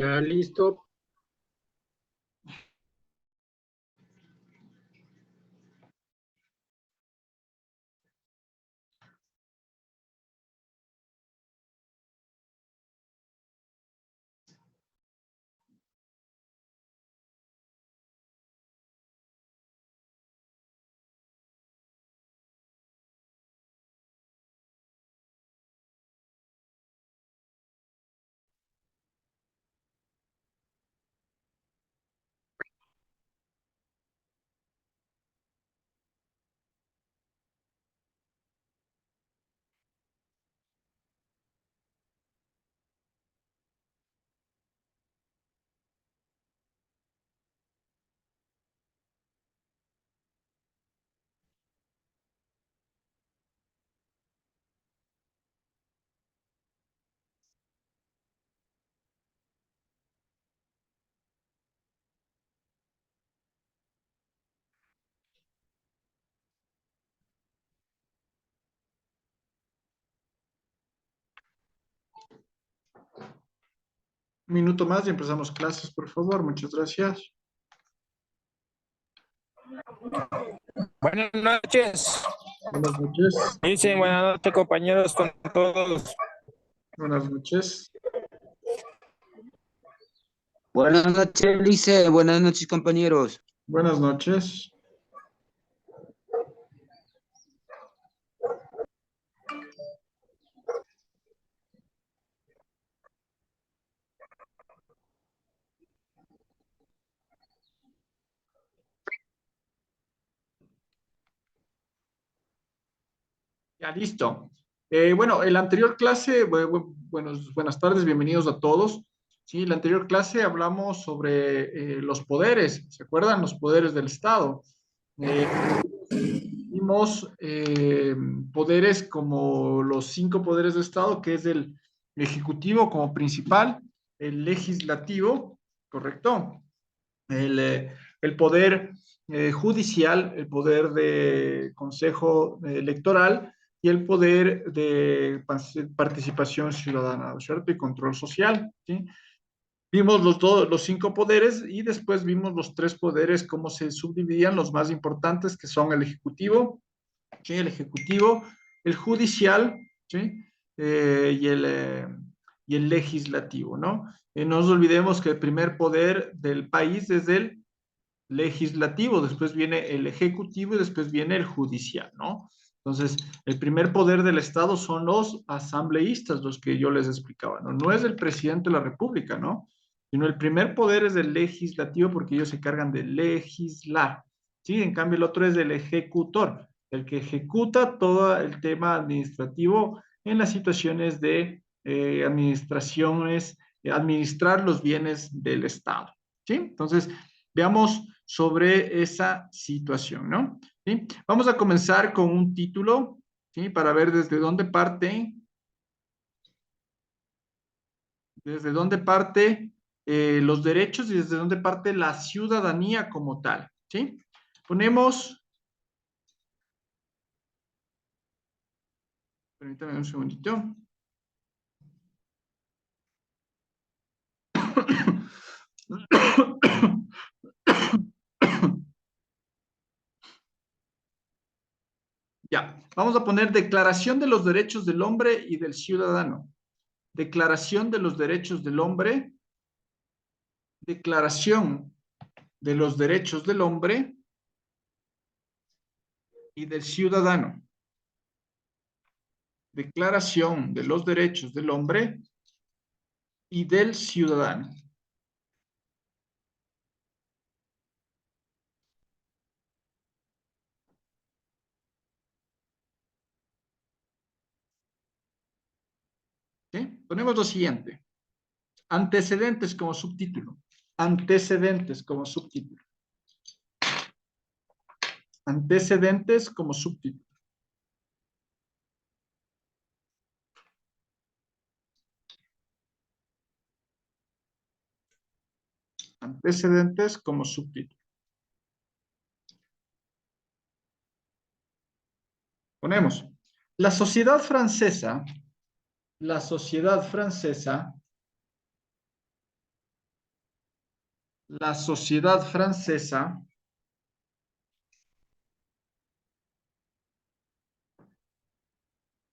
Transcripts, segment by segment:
Ya listo. Un minuto más y empezamos clases, por favor. Muchas gracias. Buenas noches. Buenas noches. Dicen buenas noches, compañeros, con todos. Buenas noches. Buenas noches, Lice. Buenas noches, compañeros. Buenas noches. Ya listo. Bueno, en la anterior clase, buenas tardes, bienvenidos a todos. Sí, en la anterior clase hablamos sobre los poderes, ¿se acuerdan? Los poderes del Estado. Eh, Vimos poderes como los 5 poderes del Estado, que es el ejecutivo como principal, el legislativo, ¿correcto? El poder judicial, el poder de consejo electoral y el poder de participación ciudadana, ¿no es cierto? Y control social, ¿sí? Vimos los 5 poderes y después vimos los 3 poderes, cómo se subdividían los más importantes, que son el ejecutivo, ¿sí? El judicial, ¿sí? Y el legislativo, ¿no? No nos olvidemos que el primer poder del país es el legislativo, después viene el ejecutivo y después viene el judicial, ¿no? Entonces, el primer poder del Estado son los asambleístas, los que yo les explicaba, ¿no? No es el presidente de la República, ¿no? Sino el primer poder es el legislativo porque ellos se encargan de legislar, ¿sí? En cambio, el otro es el ejecutor, el que ejecuta todo el tema administrativo en las situaciones de administraciones, administrar los bienes del Estado, ¿sí? Entonces, veamos sobre esa situación, ¿no? ¿Sí? Vamos a comenzar con un título, ¿sí? Para ver desde dónde parte los derechos y desde dónde parte la ciudadanía como tal, ¿sí? Ponemos, permítame un segundito. Ya, vamos a poner Declaración de los Derechos del Hombre y del Ciudadano. Declaración de los Derechos del Hombre. Declaración de los Derechos del Hombre y del Ciudadano. Declaración de los Derechos del Hombre y del Ciudadano. ¿Sí? Ponemos lo siguiente. Antecedentes como subtítulo. Antecedentes como subtítulo. Antecedentes como subtítulo. Antecedentes como subtítulo. Ponemos. La sociedad francesa la sociedad francesa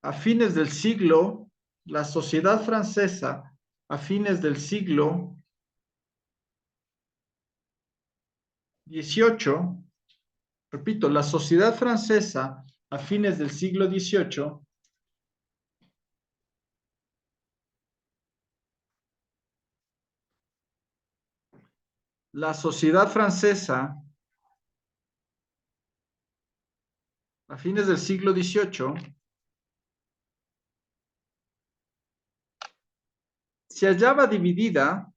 a fines del siglo, la sociedad francesa a fines del siglo XVIII, repito, la sociedad francesa a fines del siglo XVIII la sociedad francesa a fines del siglo XVIII se hallaba dividida,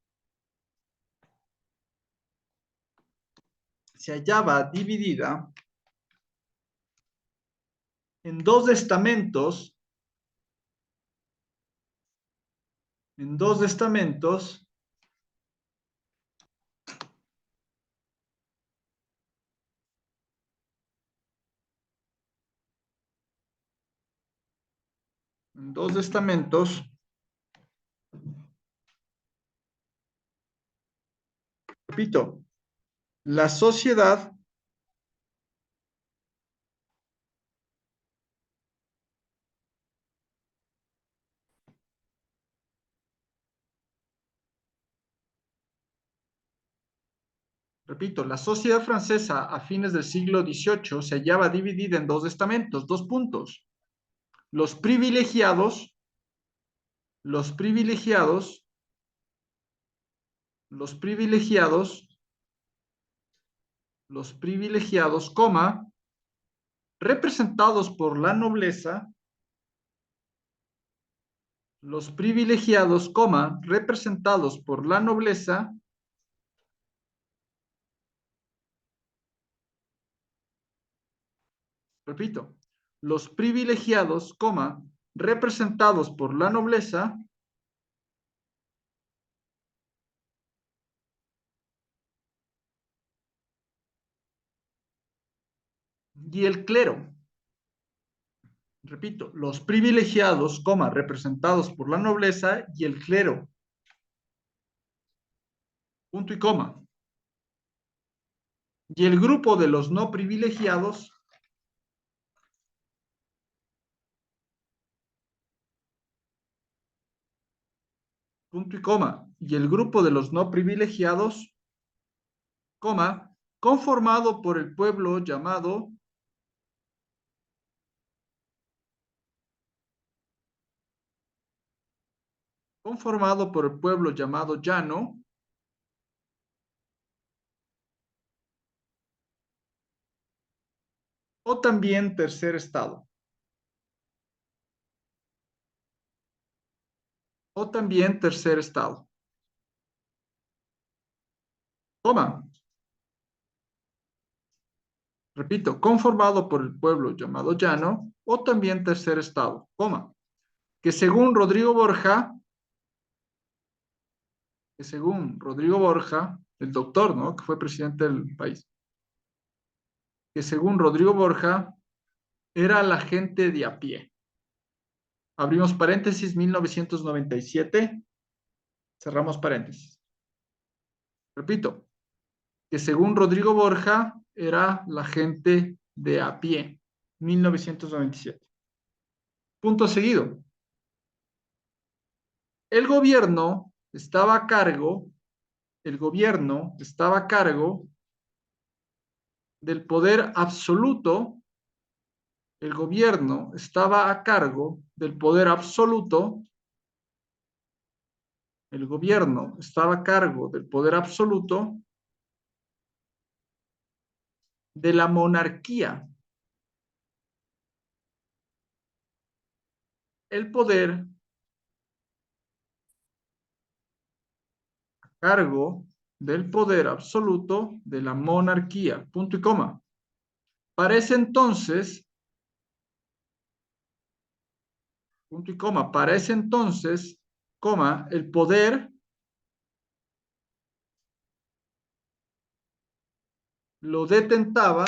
se hallaba dividida en dos estamentos, en dos estamentos en dos estamentos, repito, la sociedad repito, la sociedad francesa a fines del siglo XVIII se hallaba dividida en dos estamentos, dos puntos. Los privilegiados, los privilegiados, los privilegiados, los privilegiados, coma, representados por la nobleza, los privilegiados, coma, representados por la nobleza, repito, los privilegiados, coma, representados por la nobleza, y el clero. Repito, los privilegiados, coma, representados por la nobleza y el clero. Punto y coma. Y el grupo de los no privilegiados, punto y coma. Y el grupo de los no privilegiados, coma, conformado por el pueblo llamado, conformado por el pueblo llamado llano, o también tercer estado. O también tercer estado. Coma. Repito, conformado por el pueblo llamado llano, o también tercer estado, coma, que según Rodrigo Borja, el doctor, ¿no? Que fue presidente del país, que según Rodrigo Borja, era la gente de a pie. Abrimos paréntesis, 1997, cerramos paréntesis. Repito, que según Rodrigo Borja, era la gente de a pie, 1997. Punto seguido. El gobierno estaba a cargo, el gobierno estaba a cargo del poder absoluto, el gobierno estaba a cargo del poder absoluto, el gobierno estaba a cargo del poder absoluto de la monarquía. El poder a cargo del poder absoluto de la monarquía. Punto y coma. Para ese entonces, punto y coma, para ese entonces, coma, el poder lo detentaba,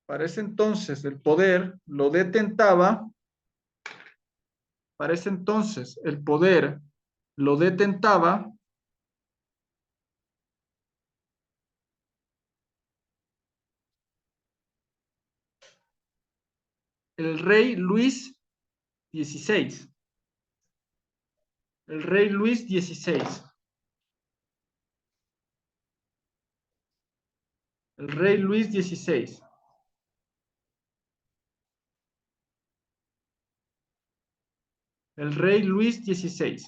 para ese entonces el poder lo detentaba, para ese entonces el poder lo detentaba el rey Luis XVI. El rey Luis XVI. El rey Luis XVI. El rey Luis XVI.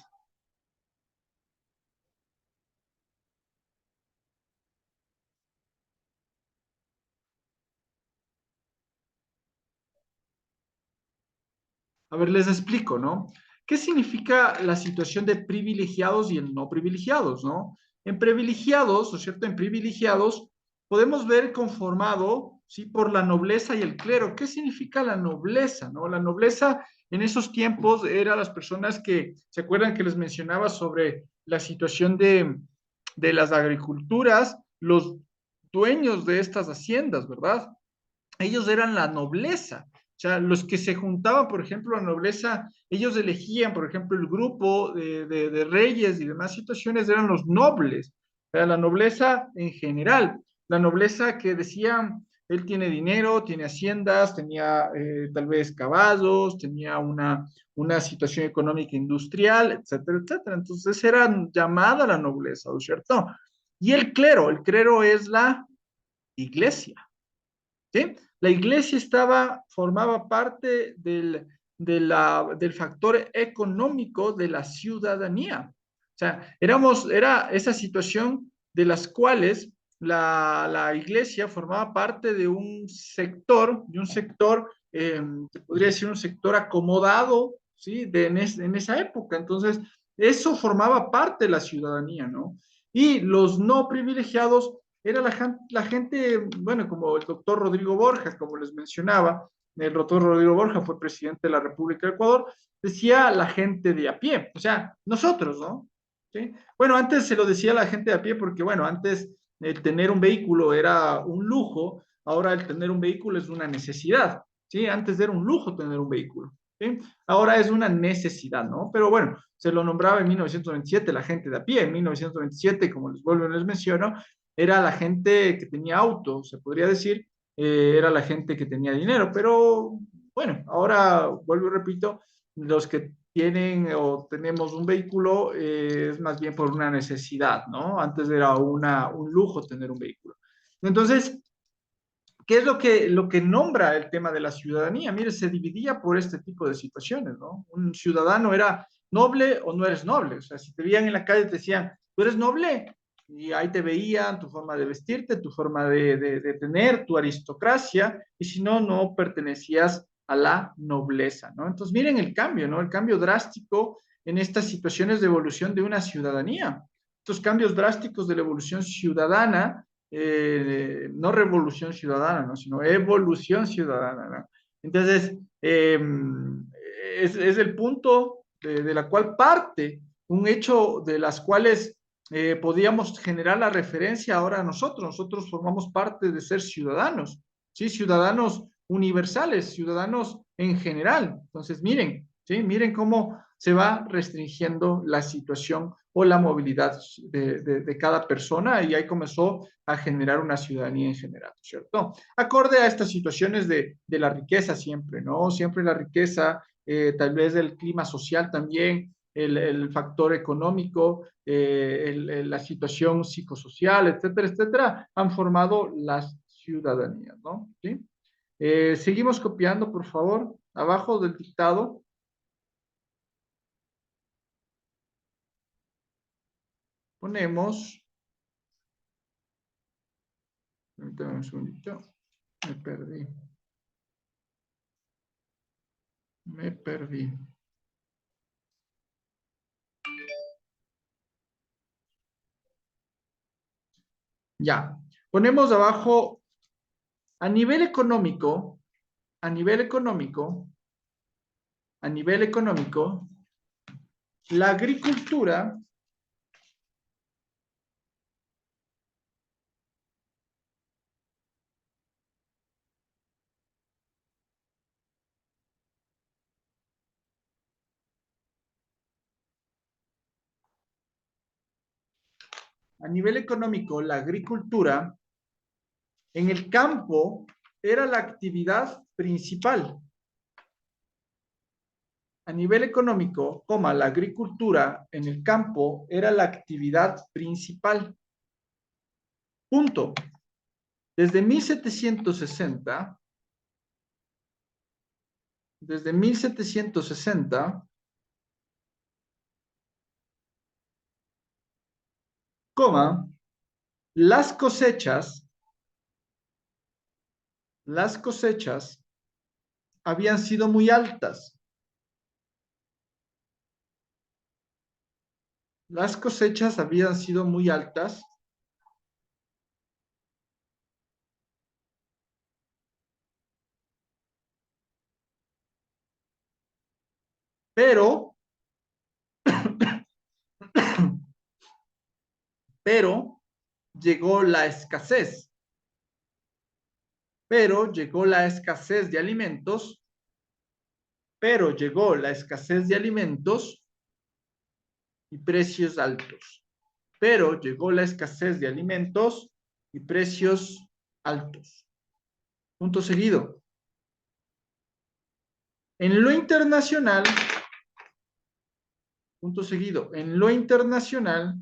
A ver, les explico, ¿no? ¿Qué significa la situación de privilegiados y en no privilegiados, ¿no? En privilegiados, ¿no es cierto? En privilegiados podemos ver conformado, ¿sí? Por la nobleza y el clero. ¿Qué significa la nobleza, no? La nobleza en esos tiempos era las personas que, ¿se acuerdan que les mencionaba sobre la situación de las agriculturas? Los dueños de estas haciendas, ¿verdad? Ellos eran la nobleza. O sea, los que se juntaban, por ejemplo, la nobleza, ellos elegían, por ejemplo, el grupo de reyes y demás situaciones eran los nobles, o sea, la nobleza en general, la nobleza que decían, él tiene dinero, tiene haciendas, tenía tal vez caballos, tenía una situación económica industrial, etcétera, etcétera. Entonces era llamada la nobleza, ¿no es cierto? Y el clero es la iglesia. ¿Sí? La iglesia formaba parte del factor económico de la ciudadanía. O sea, era esa situación de las cuales la iglesia formaba parte de un sector, se podría decir un sector acomodado, ¿sí? En esa época. Entonces, eso formaba parte de la ciudadanía, ¿no? Y los no privilegiados era la gente, bueno, como el doctor Rodrigo Borja, como les mencionaba, el doctor Rodrigo Borja fue presidente de la República de Ecuador, decía la gente de a pie, o sea, nosotros, ¿no? ¿Sí? Bueno, antes se lo decía la gente de a pie porque, bueno, antes el tener un vehículo era un lujo, ahora el tener un vehículo es una necesidad, ¿sí? Antes era un lujo tener un vehículo, ¿sí? Ahora es una necesidad, ¿no? Pero bueno, se lo nombraba en 1927 la gente de a pie, en 1927, como les vuelvo y les menciono, era la gente que tenía auto, se podría decir, era la gente que tenía dinero, pero bueno, ahora vuelvo y repito, los que tienen o tenemos un vehículo es más bien por una necesidad, ¿no? Antes era un lujo tener un vehículo. Entonces, ¿qué es lo que nombra el tema de la ciudadanía? Mire, se dividía por este tipo de situaciones, ¿no? Un ciudadano era noble o no eres noble. O sea, si te veían en la calle te decían, ¿tú eres noble? Y ahí te veían tu forma de vestirte, tu forma de tener, tu aristocracia, y si no, no pertenecías a la nobleza, ¿no? Entonces, miren el cambio, ¿no? El cambio drástico en estas situaciones de evolución de una ciudadanía. Estos cambios drásticos de la evolución ciudadana no revolución ciudadana, ¿no? Sino evolución ciudadana, ¿no? Entonces, es el punto de la cual parte un hecho de las cuales podíamos generar la referencia ahora a nosotros. Nosotros formamos parte de ser ciudadanos, ¿sí? Ciudadanos universales, ciudadanos en general. Entonces, miren, ¿sí? Miren cómo se va restringiendo la situación o la movilidad de cada persona y ahí comenzó a generar una ciudadanía en general, ¿cierto? Acorde a estas situaciones de la riqueza siempre, ¿no? Siempre la riqueza, tal vez el clima social también, el factor económico, la situación psicosocial, etcétera, etcétera, han formado las ciudadanías, ¿no? ¿Sí? Seguimos copiando, por favor, abajo del dictado. Ponemos, permítame un segundito, me perdí, me perdí. Ya, ponemos abajo, a nivel económico, a nivel económico, a nivel económico, la agricultura, a nivel económico, la agricultura en el campo era la actividad principal. a nivel económico, la agricultura en el campo era la actividad principal. Punto. Desde 1760, desde 1760, las cosechas habían sido muy altas. Las cosechas habían sido muy altas, pero, pero llegó la escasez. Pero llegó la escasez de alimentos, pero llegó la escasez de alimentos y precios altos. Pero llegó la escasez de alimentos y precios altos. Punto seguido. En lo internacional, punto seguido, en lo internacional,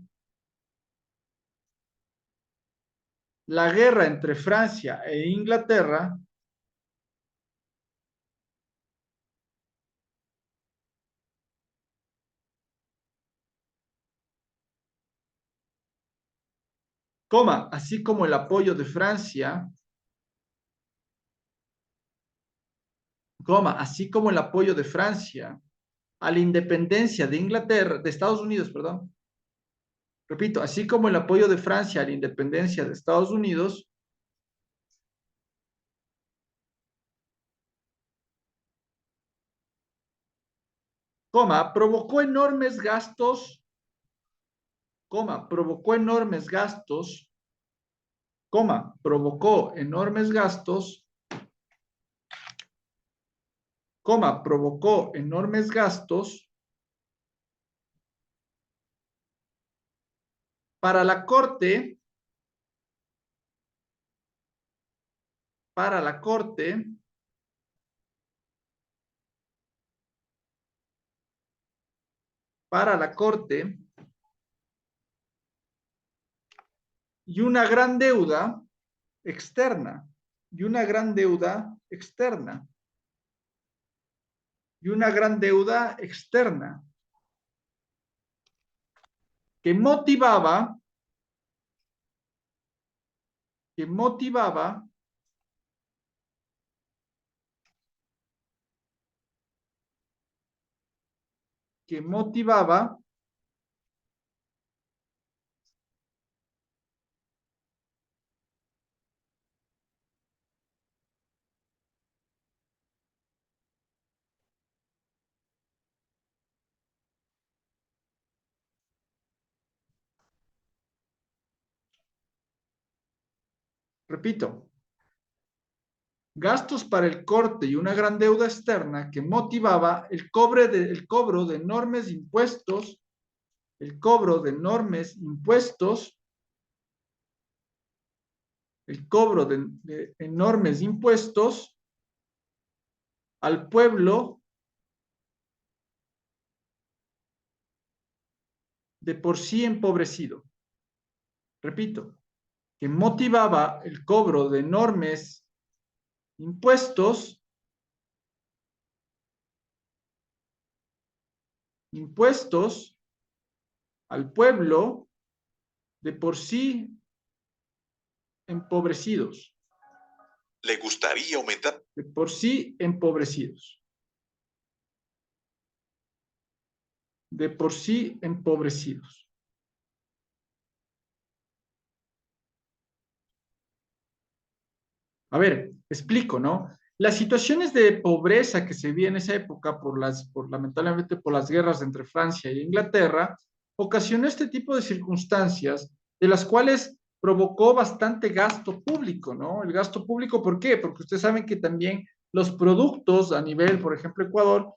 la guerra entre Francia e Inglaterra así como el apoyo de Francia, así como el apoyo de Francia a la independencia de Inglaterra, de Estados Unidos, perdón. Repito, así como el apoyo de Francia a la independencia de Estados Unidos, provocó enormes gastos, provocó enormes gastos, provocó enormes gastos, provocó enormes gastos para la corte, para la corte, para la corte, y una gran deuda externa, y una gran deuda externa, y una gran deuda externa, que motivaba, que motivaba que motivaba repito, gastos para el corte y una gran deuda externa que motivaba el cobro de enormes impuestos, el cobro de enormes impuestos, el cobro de enormes impuestos al pueblo de por sí empobrecido. Repito, que motivaba el cobro de enormes impuestos, impuestos al pueblo de por sí empobrecidos. ¿Le gustaría aumentar? De por sí empobrecidos. De por sí empobrecidos. A ver, explico, ¿no? Las situaciones de pobreza que se vi en esa época lamentablemente por las guerras entre Francia e Inglaterra, ocasionó este tipo de circunstancias de las cuales provocó bastante gasto público, ¿no? El gasto público, ¿por qué? Porque ustedes saben que también los productos a nivel, por ejemplo, Ecuador,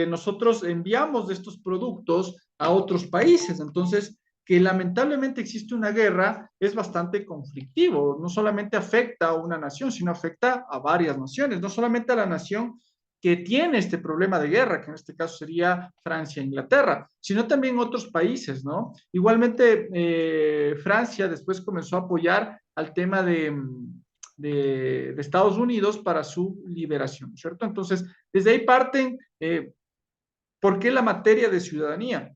nosotros enviamos de estos productos a otros países, entonces que lamentablemente existe una guerra es bastante conflictivo. No solamente afecta a una nación, sino afecta a varias naciones. No solamente a la nación que tiene este problema de guerra, que en este caso sería Francia e Inglaterra, sino también otros países, ¿no? Igualmente, Francia después comenzó a apoyar al tema de Estados Unidos para su liberación, ¿cierto? Entonces, desde ahí parten, ¿por qué la materia de ciudadanía?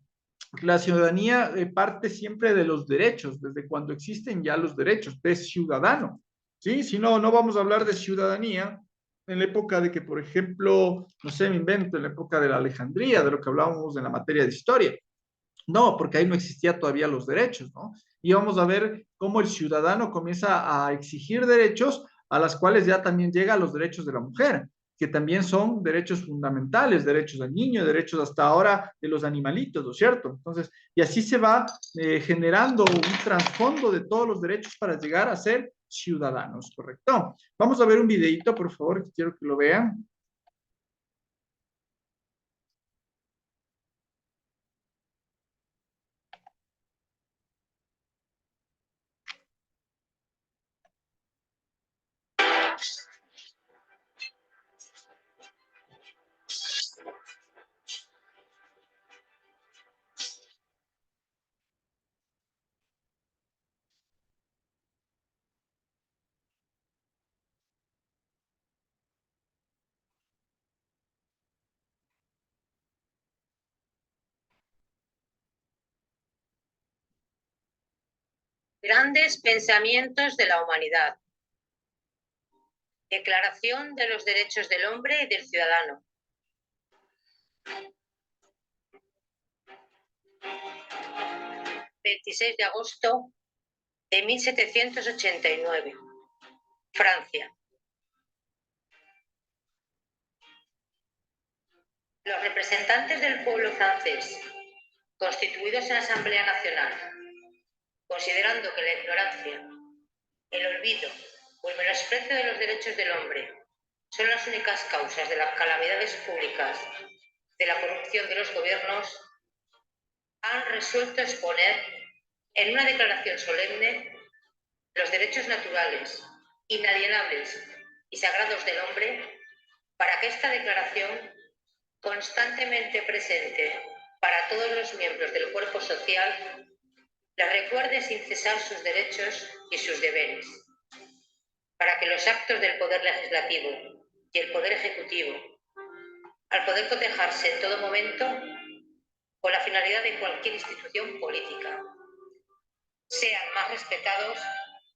La ciudadanía parte siempre de los derechos, desde cuando existen ya los derechos, de ciudadano, ¿sí? Si no, no vamos a hablar de ciudadanía en la época de que, por ejemplo, no sé, me invento, en la época de la Alejandría, de lo que hablábamos en la materia de historia. No, porque ahí no existía todavía los derechos, ¿no? Y vamos a ver cómo el ciudadano comienza a exigir derechos a las cuales ya también llega a los derechos de la mujer, que también son derechos fundamentales, derechos del niño, derechos hasta ahora de los animalitos, ¿no es cierto? Entonces, y así se va generando un trasfondo de todos los derechos para llegar a ser ciudadanos, ¿correcto? Vamos a ver un videito, por favor, que quiero que lo vean. Grandes pensamientos de la humanidad. Declaración de los Derechos del Hombre y del Ciudadano. ...26 de agosto de 1789... Francia. Los representantes del pueblo francés, constituidos en Asamblea Nacional, considerando que la ignorancia, el olvido o el menosprecio de los derechos del hombre son las únicas causas de las calamidades públicas, de la corrupción de los gobiernos, han resuelto exponer en una declaración solemne los derechos naturales, inalienables y sagrados del hombre, para que esta declaración, constantemente presente para todos los miembros del cuerpo social, les recuerde sin cesar sus derechos y sus deberes, para que los actos del Poder Legislativo y el Poder Ejecutivo, al poder cotejarse en todo momento con la finalidad de cualquier institución política, sean más respetados,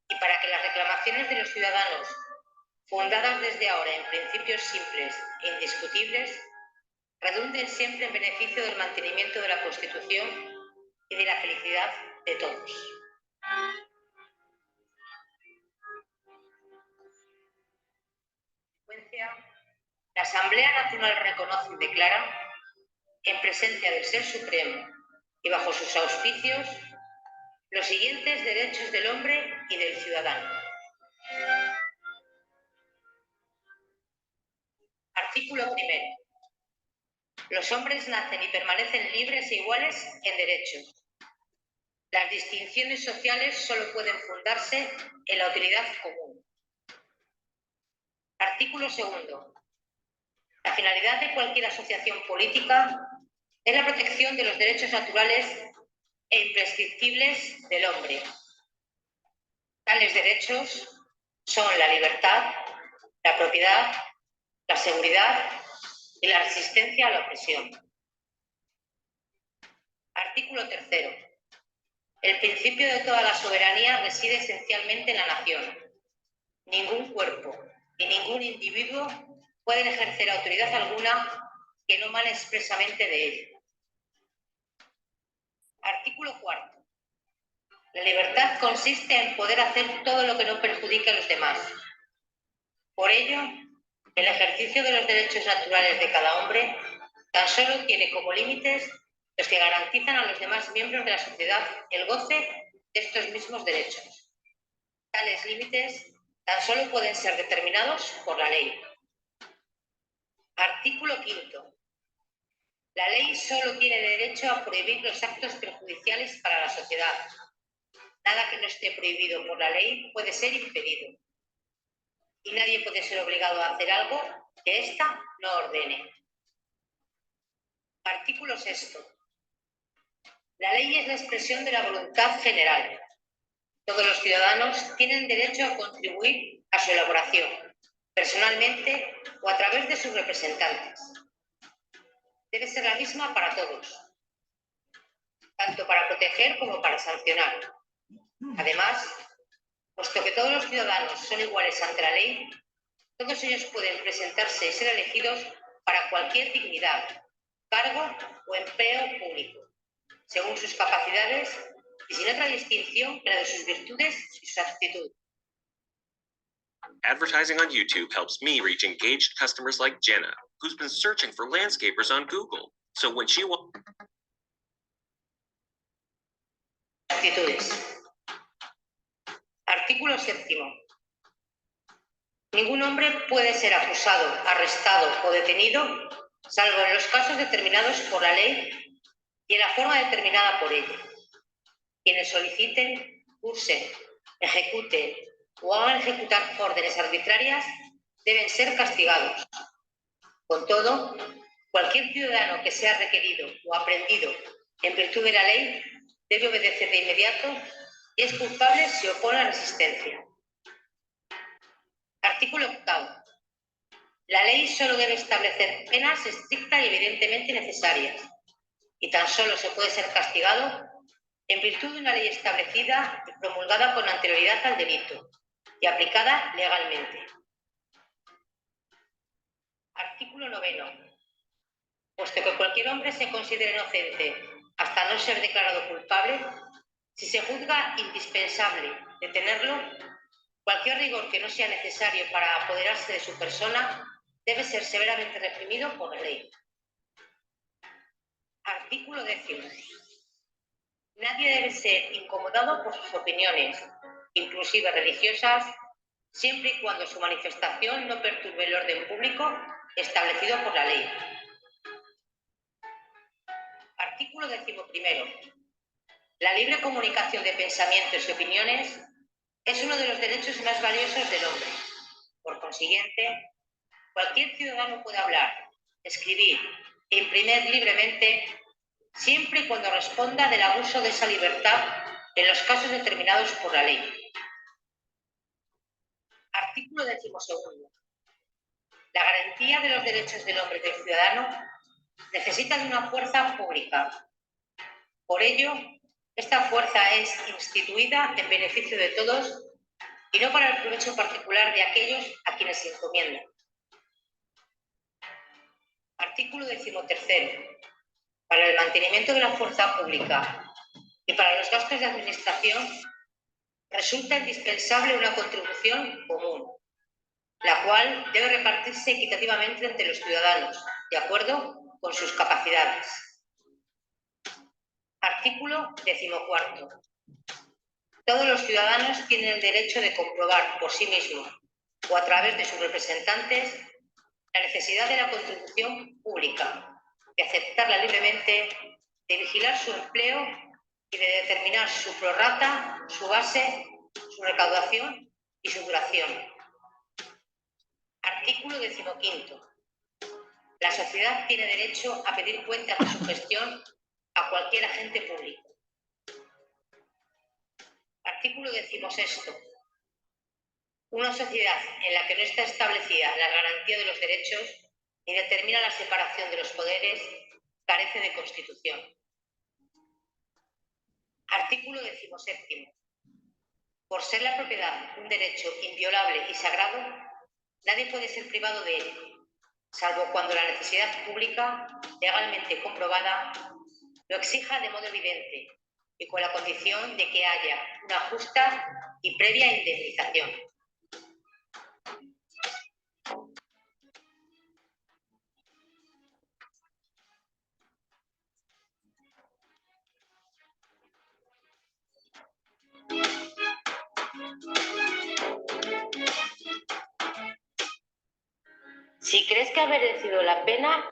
y para que las reclamaciones de los ciudadanos, fundadas desde ahora en principios simples e indiscutibles, redunden siempre en beneficio del mantenimiento de la Constitución y de la felicidad de todos. La Asamblea Nacional reconoce y declara, en presencia del Ser Supremo y bajo sus auspicios, los siguientes derechos del hombre y del ciudadano. Artículo primero. Los hombres nacen y permanecen libres e iguales en derechos. Las distinciones sociales solo pueden fundarse en la utilidad común. Artículo segundo. La finalidad de cualquier asociación política es la protección de los derechos naturales e imprescriptibles del hombre. Tales derechos son la libertad, la propiedad, la seguridad y la resistencia a la opresión. Artículo tercero. El principio de toda la soberanía reside esencialmente en la nación. Ningún cuerpo y ningún individuo pueden ejercer autoridad alguna que no mane expresamente de ello. Artículo cuarto. La libertad consiste en poder hacer todo lo que no perjudique a los demás. Por ello, el ejercicio de los derechos naturales de cada hombre tan solo tiene como límites los que garantizan a los demás miembros de la sociedad el goce de estos mismos derechos. Tales límites tan solo pueden ser determinados por la ley. Artículo quinto. La ley solo tiene derecho a prohibir los actos perjudiciales para la sociedad. Nada que no esté prohibido por la ley puede ser impedido. Y nadie puede ser obligado a hacer algo que ésta no ordene. Artículo 6. La ley es la expresión de la voluntad general. Todos los ciudadanos tienen derecho a contribuir a su elaboración, personalmente o a través de sus representantes. Debe ser la misma para todos, tanto para proteger como para sancionar. Además, puesto que todos los ciudadanos son iguales ante la ley, todos ellos pueden presentarse y ser elegidos para cualquier dignidad, cargo o empleo público, según sus capacidades y sin otra distinción que la de sus virtudes y sus aptitudes. Advertising on YouTube helps me reach engaged customers like Jenna, who's been searching for landscapers on Google. So when she wants Aptitudes. Artículo 7. Ningún hombre puede ser acusado, arrestado o detenido, salvo en los casos determinados por la ley y en la forma determinada por ella. Quienes soliciten, cursen, ejecuten o hagan ejecutar órdenes arbitrarias deben ser castigados. Con todo, cualquier ciudadano que sea requerido o aprehendido en virtud de la ley debe obedecer de inmediato y es culpable si opone resistencia. Artículo 8. La ley solo debe establecer penas estrictas y evidentemente necesarias, y tan solo se puede ser castigado en virtud de una ley establecida y promulgada con anterioridad al delito y aplicada legalmente. Artículo 9. Puesto que cualquier hombre se considere inocente hasta no ser declarado culpable, si se juzga indispensable detenerlo, cualquier rigor que no sea necesario para apoderarse de su persona debe ser severamente reprimido por la ley. Artículo 10. Nadie debe ser incomodado por sus opiniones, inclusive religiosas, siempre y cuando su manifestación no perturbe el orden público establecido por la ley. Artículo 11. La libre comunicación de pensamientos y opiniones es uno de los derechos más valiosos del hombre. Por consiguiente, cualquier ciudadano puede hablar, escribir e imprimir libremente siempre y cuando responda del abuso de esa libertad en los casos determinados por la ley. Artículo 12. La garantía de los derechos del hombre y del ciudadano necesita de una fuerza pública. Por ello, esta fuerza es instituida en beneficio de todos y no para el provecho particular de aquellos a quienes se encomienda. Artículo 13. Para el mantenimiento de la fuerza pública y para los gastos de administración resulta indispensable una contribución común, la cual debe repartirse equitativamente entre los ciudadanos, de acuerdo con sus capacidades. Artículo 14. Todos los ciudadanos tienen el derecho de comprobar por sí mismos o a través de sus representantes la necesidad de la contribución pública, de aceptarla libremente, de vigilar su empleo y de determinar su prorrata, su base, su recaudación y su duración. Artículo 15. La sociedad tiene derecho a pedir cuentas de su gestión a cualquier agente público. Artículo 16. Una sociedad en la que no está establecida la garantía de los derechos ni determina la separación de los poderes carece de constitución. Artículo 17. Por ser la propiedad un derecho inviolable y sagrado, nadie puede ser privado de él, salvo cuando la necesidad pública, legalmente comprobada, lo exija de modo evidente y con la condición de que haya una justa y previa indemnización. Si crees que ha merecido la pena...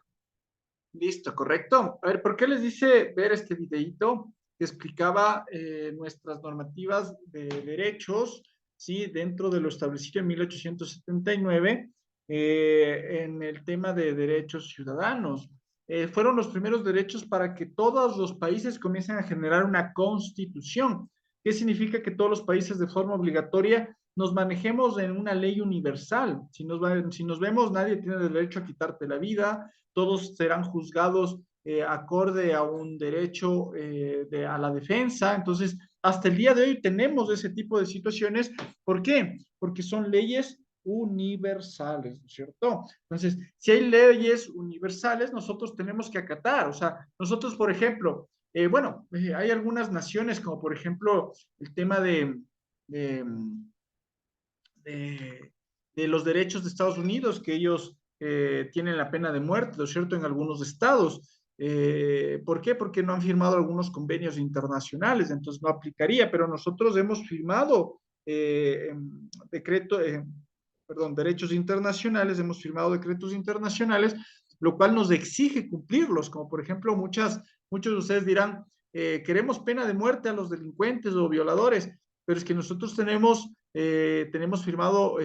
Listo, correcto. A ver, ¿por qué les dice ver este videíto que explicaba nuestras normativas de derechos, ¿sí? Dentro de lo establecido en 1879 en el tema de derechos ciudadanos. Fueron los primeros derechos para que todos los países comiencen a generar una constitución. ¿Qué significa? Que todos los países de forma obligatoria nos manejemos en una ley universal. Si nos vemos, nadie tiene derecho a quitarte la vida, todos serán juzgados acorde a un derecho a la defensa. Entonces, hasta el día de hoy tenemos ese tipo de situaciones. ¿Por qué? Porque son leyes universales, ¿no es cierto? Entonces, si hay leyes universales, nosotros tenemos que acatar. O sea, nosotros, por ejemplo, hay algunas naciones, como por ejemplo el tema de, de los derechos de Estados Unidos, que ellos tienen la pena de muerte, ¿no es cierto?, en algunos estados. ¿Por qué? Porque no han firmado algunos convenios internacionales, entonces no aplicaría, pero nosotros hemos firmado decreto, perdón, derechos internacionales, hemos firmado decretos internacionales, lo cual nos exige cumplirlos, como por ejemplo muchos de ustedes dirán, queremos pena de muerte a los delincuentes o violadores, pero es que nosotros tenemos firmado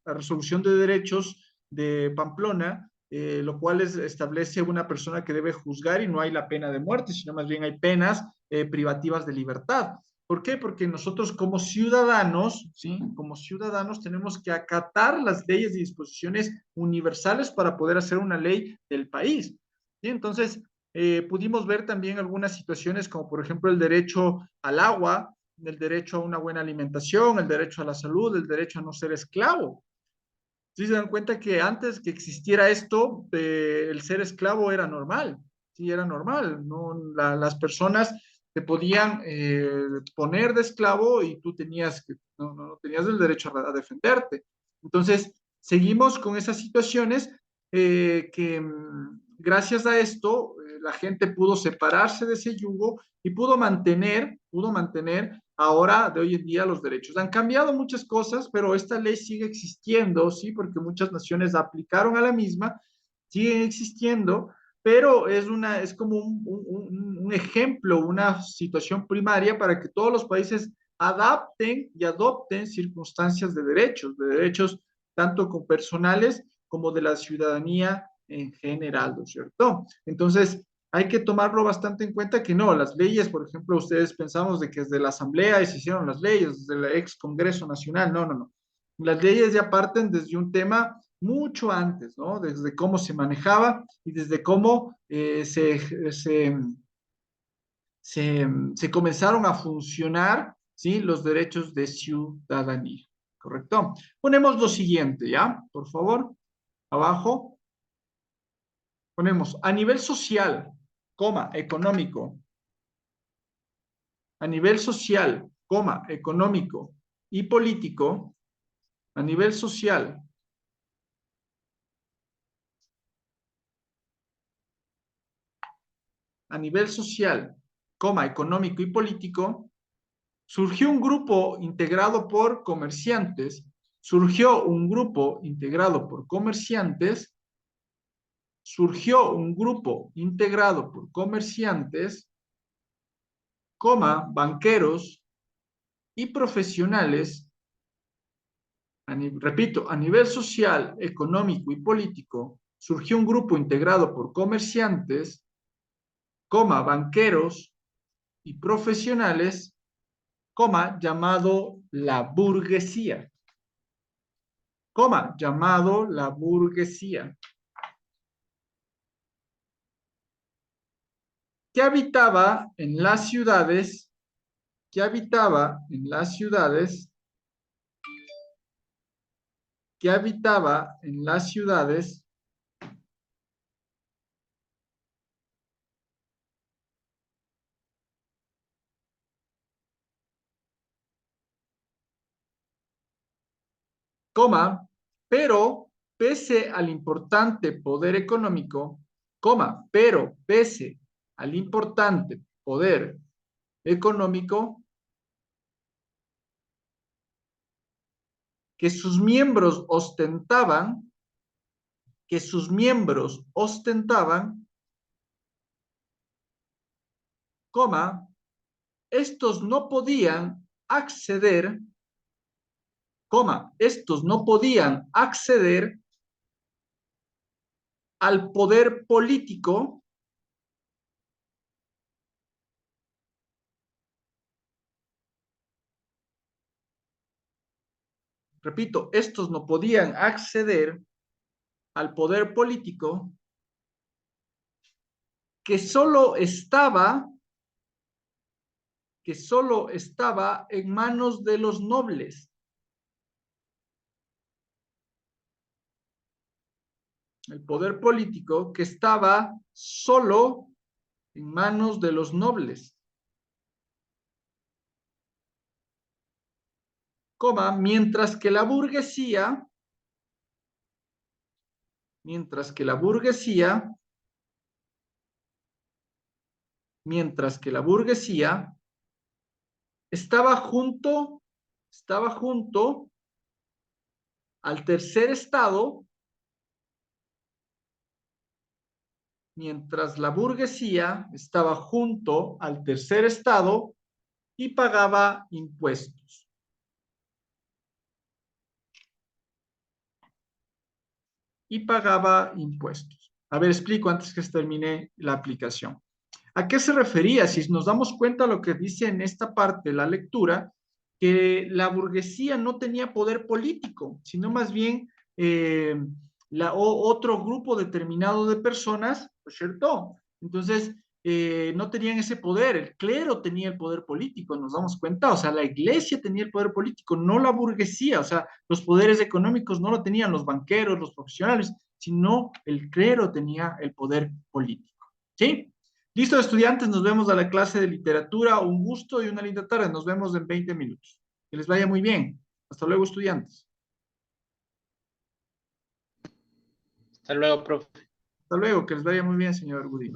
la resolución de derechos de Pamplona, lo cual establece una persona que debe juzgar y no hay la pena de muerte, sino más bien hay penas privativas de libertad. ¿Por qué? Porque nosotros como ciudadanos, ¿sí? Como ciudadanos tenemos que acatar las leyes y disposiciones universales para poder hacer una ley del país. ¿Sí? Entonces, pudimos ver también algunas situaciones como por ejemplo el derecho al agua, el derecho a una buena alimentación, el derecho a la salud, el derecho a no ser esclavo. ¿Sí se dan cuenta que antes que existiera esto, el ser esclavo era normal? Sí, era normal. ¿No? Las personas te podían poner de esclavo y tú no tenías el derecho a defenderte. Entonces, seguimos con esas situaciones que gracias a esto la gente pudo separarse de ese yugo y pudo mantener ahora de hoy en día los derechos. Han cambiado muchas cosas, pero esta ley sigue existiendo, sí, porque muchas naciones aplicaron a la misma, siguen existiendo, pero es como un ejemplo, una situación primaria para que todos los países adapten y adopten circunstancias de derechos tanto con personales como de la ciudadanía en general, ¿no es cierto? Entonces, hay que tomarlo bastante en cuenta que no, las leyes, por ejemplo, ustedes pensamos de que desde la Asamblea se hicieron las leyes, desde el ex Congreso Nacional, no, no, no. Las leyes ya parten desde un tema mucho antes, ¿no? Desde cómo se manejaba y desde cómo se comenzaron a funcionar, ¿sí? Los derechos de ciudadanía, ¿correcto? Ponemos lo siguiente, ¿ya? Por favor, abajo. Ponemos a nivel social, coma, económico, a nivel social, coma, económico y político, a nivel social, a nivel social, coma, económico y político, surgió un grupo integrado por comerciantes, surgió un grupo integrado por comerciantes, surgió un grupo integrado por comerciantes, coma, banqueros y profesionales. Repito, a nivel social, económico y político, surgió un grupo integrado por comerciantes, coma, banqueros y profesionales, coma, llamado la burguesía, coma, llamado la burguesía, que habitaba en las ciudades, que habitaba en las ciudades, que habitaba en las ciudades coma, pero pese al importante poder económico, coma, pero pese al importante poder económico que sus miembros ostentaban, que sus miembros ostentaban, coma, estos no podían acceder coma, estos no podían acceder al poder político repito, estos no podían acceder al poder político que solo estaba en manos de los nobles. El poder político que estaba solo en manos de los nobles. Coma, mientras que la burguesía mientras que la burguesía estaba junto al tercer estado, mientras la burguesía estaba junto al tercer estado y pagaba impuestos. A ver, explico antes que termine la aplicación. ¿A qué se refería? Si nos damos cuenta lo que dice en esta parte la lectura, que la burguesía no tenía poder político, sino más bien otro grupo determinado de personas, ¿no es cierto? Entonces, no tenían ese poder, el clero tenía el poder político, nos damos cuenta, o sea, la iglesia tenía el poder político, no la burguesía, o sea, los poderes económicos no lo tenían los banqueros, los profesionales, sino el clero tenía el poder político, ¿sí? Listo, estudiantes, nos vemos a la clase de literatura. Un gusto y una linda tarde. Nos vemos en 20 minutos. Que les vaya muy bien. Hasta luego, estudiantes. Hasta luego, profe. Hasta luego, que les vaya muy bien, señor Gudín.